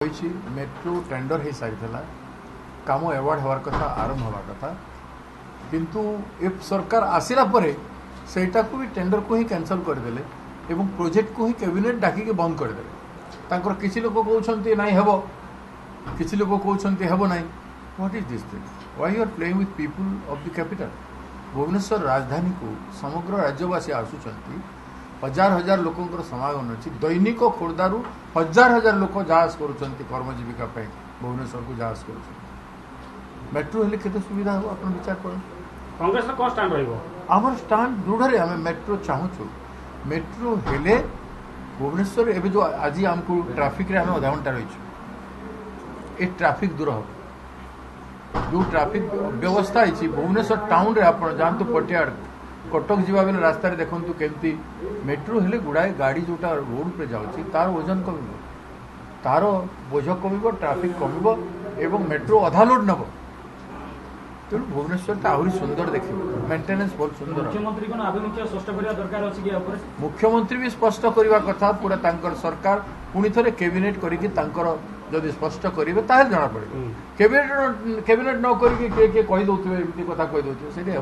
metro tender हो सारी काम एवार्ड हवार कथा आरंभ हवा कथा किंतु ए सरकार आसिला परे सेटा को भी टेंडर को ही कैंसल करदेले एवं प्रोजेक्ट को ही कैबिनेट डाकिके बंद करदेले तांकर किसी लोक कहउछन्ती नाही हेबो किसी लोक कहउछन्ती हेबो नाही what is this thing why you are playing with people of the capital Bhubaneswar राजधानी को समग्र राज्यवासी आसुचन्ती हजार हजार लोकंर समागम अच्छी दैनिक खोर्धारू हजार हजार लोक जहाज करुँच कर्मजीविका भुवनेश्वर को जहाज कर मेट्रो हेल्ले केते सुविधा हो आप विचार कर कांग्रेस कौन स्टैंड रहिबो आमर स्टैंड दृढ़ आम मेट्रो चाहूँ मेट्रो हेले भुवनेश्वर एवं जो आज आमको ट्राफिक आम अधा घंटा रही ट्राफिक दूर हो जो ट्राफिक व्यवस्था है भुवनेश्वर टाउन रे आप जानतु पटियाड़ कटक जावा बेले रास्तार देखु केमती मेट्रो हेले गुड़ाए गाड़ी जोटा रोड पे जाऊँगी तार ओजन कम तार बोझ कम ट्राफिक कम एवं मेट्रो अधा लोड नब तेणु भुवनेश्वर आहरी सुंदर देख मेंटेनेंस बहुत सुंदर मुख्यमंत्री भी स्पष्ट करने कथा पूरा तांकर सरकार पुणी थे कैबिनेट करी स्पष्ट करेंगे ताहले जना पड़े कैबिनेट न करके किए कहीदे एमती कथा कहीदे